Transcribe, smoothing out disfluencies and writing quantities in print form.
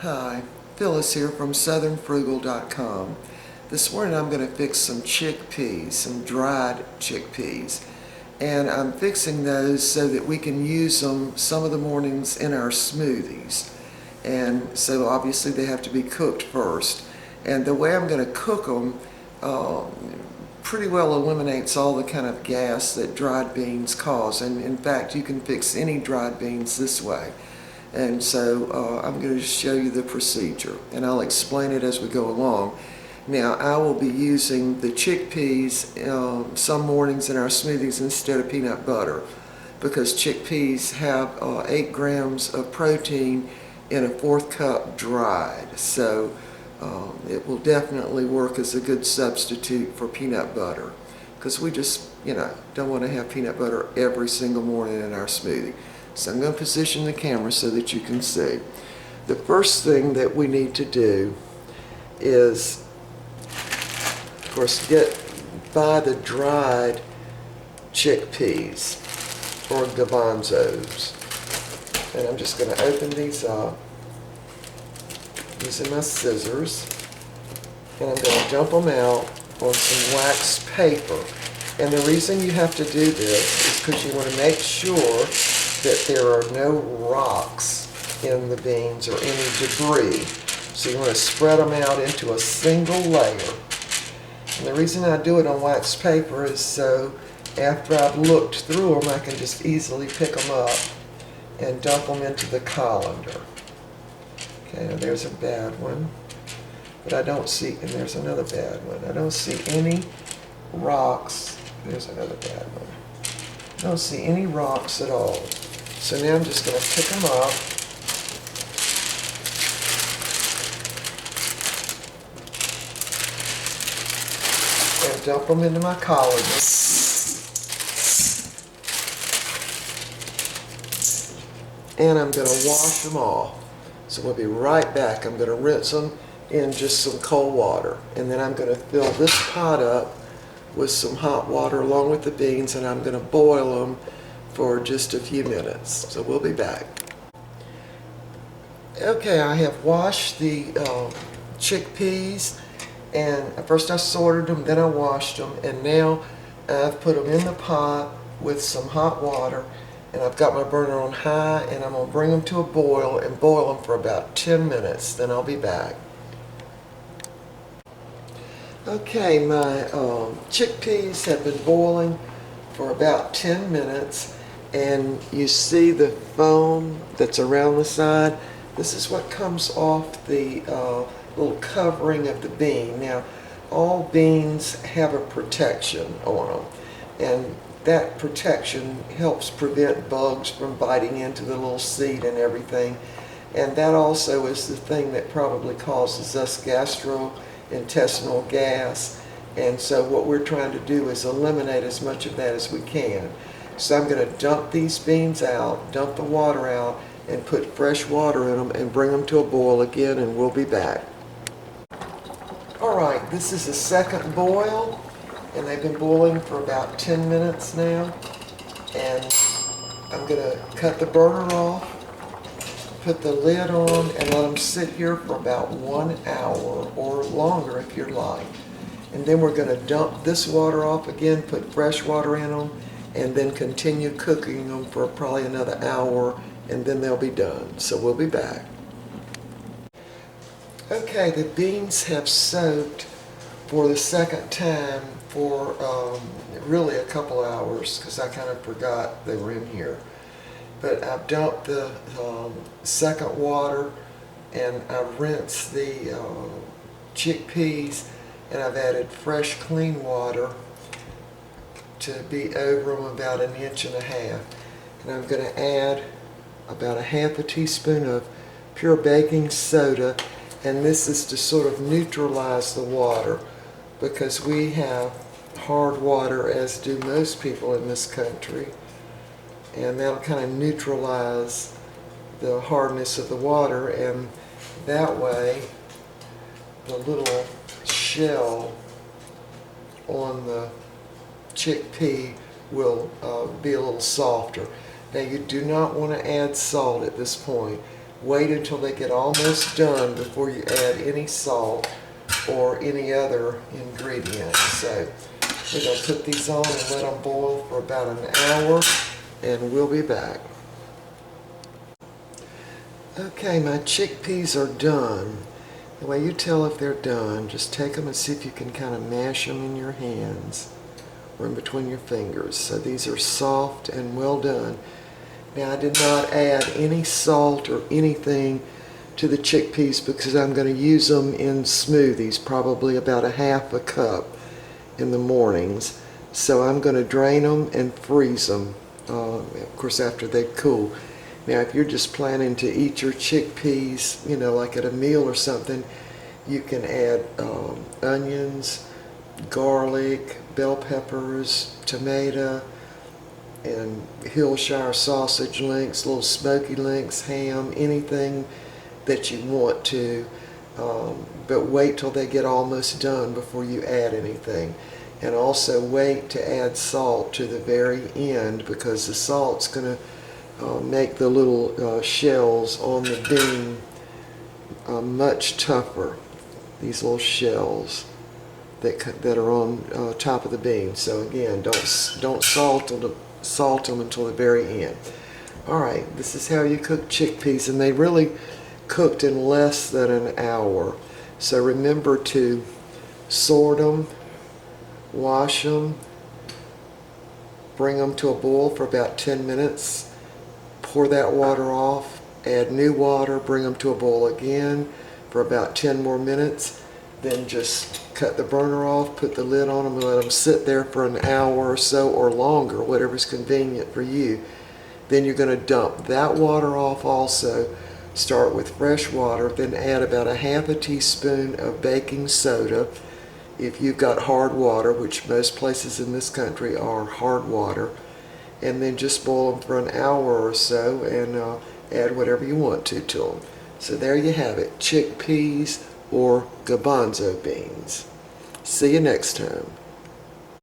Hi, Phyllis here from southernfrugal.com. This morning I'm going to fix some chickpeas, some dried chickpeas. And I'm fixing those so that we can use them some of the mornings in our smoothies. And so obviously they have to be cooked first. And the way I'm going to cook them pretty well eliminates all the kind of gas that dried beans cause. And in fact, you can fix any dried beans this way. And so I'm going to show you the procedure, and I'll explain it as we go along. Now, I will be using the chickpeas some mornings in our smoothies instead of peanut butter, because chickpeas have 8 grams of protein in a 1/4 cup dried. So it will definitely work as a good substitute for peanut butter, because we just, don't want to have peanut butter every single morning in our smoothie. So I'm going to position the camera so that you can see. The first thing that we need to do is, of course, buy the dried chickpeas or garbanzos. And I'm just going to open these up using my scissors. And I'm going to dump them out on some wax paper. And the reason you have to do this is because you want to make sure that there are no rocks in the beans or any debris. So you want to spread them out into a single layer. And the reason I do it on wax paper is so after I've looked through them, I can just easily pick them up and dump them into the colander. Okay, now there's a bad one, but I don't see, and there's another bad one. I don't see any rocks. There's another bad one. I don't see any rocks at all. So now I'm just going to pick them up and dump them into my colander. And I'm going to wash them off. So we'll be right back. I'm going to rinse them in just some cold water. And then I'm going to fill this pot up with some hot water along with the beans, and I'm going to boil them for just a few minutes. So we'll be back. Okay, I have washed the chickpeas, and first I sorted them, then I washed them, and now I've put them in the pot with some hot water, and I've got my burner on high, and I'm going to bring them to a boil and boil them for about 10 minutes. Then I'll be back. Okay, my chickpeas have been boiling for about 10 minutes, and you see the foam that's around the side. This is what comes off the little covering of the bean. Now, all beans have a protection on them, and that protection helps prevent bugs from biting into the little seed and everything. And that also is the thing that probably causes us gastrointestinal gas. And so what we're trying to do is eliminate as much of that as we can. So I'm going to dump these beans out, dump the water out, and put fresh water in them and bring them to a boil again, and we'll be back. Alright, this is the second boil, and they've been boiling for about 10 minutes now. And I'm going to cut the burner off, put the lid on, and let them sit here for about 1 hour or longer if you'd like. And then we're going to dump this water off again, put fresh water in them, and then continue cooking them for probably another hour, and then they'll be done. So we'll be back. Okay, the beans have soaked for the second time for really a couple hours, because I kind of forgot they were in here. But I've dumped the second water, and I've rinsed the chickpeas, and I've added fresh clean water to be over them about 1.5 inches. And I'm going to add about 1/2 teaspoon of pure baking soda, and this is to sort of neutralize the water, because we have hard water, as do most people in this country, and that'll kind of neutralize the hardness of the water, and that way the little shell on the chickpea will be a little softer. Now, you do not want to add salt at this point, Wait until they get almost done before you add any salt or any other ingredients. So we're going to put these on and let them boil for about an hour, and we'll be back. Okay, my chickpeas are done. The way you tell if they're done, just take them and see if you can kind of mash them in your hands or in between your fingers. So these are soft and well done. Now, I did not add any salt or anything to the chickpeas because I'm going to use them in smoothies, probably about a half a cup in the mornings. So I'm going to drain them and freeze them, of course, after they cool. Now, if you're just planning to eat your chickpeas, like at a meal or something, you can add onions, garlic, bell peppers, tomato, and Hillshire sausage links, little smoky links, ham, anything that you want to. But wait till they get almost done before you add anything. And also wait to add salt to the very end, because the salt's going to make the little shells on the bean much tougher. These little shells that are on top of the bean. So again, don't salt them until the very end. All right, this is how you cook chickpeas, and they really cooked in less than an hour. So remember to sort them, wash them, bring them to a boil for about 10 minutes. Pour that water off, add new water, bring them to a boil again for about 10 more minutes. Then just cut the burner off, put the lid on them, and let them sit there for an hour or so or longer, whatever's convenient for you. Then you're going to dump that water off also. Start with fresh water, then add about a half a teaspoon of baking soda. If you've got hard water, which most places in this country are hard water, and then just boil them for an hour or so and add whatever you want to them. So there you have it, chickpeas or garbanzo beans. See you next time.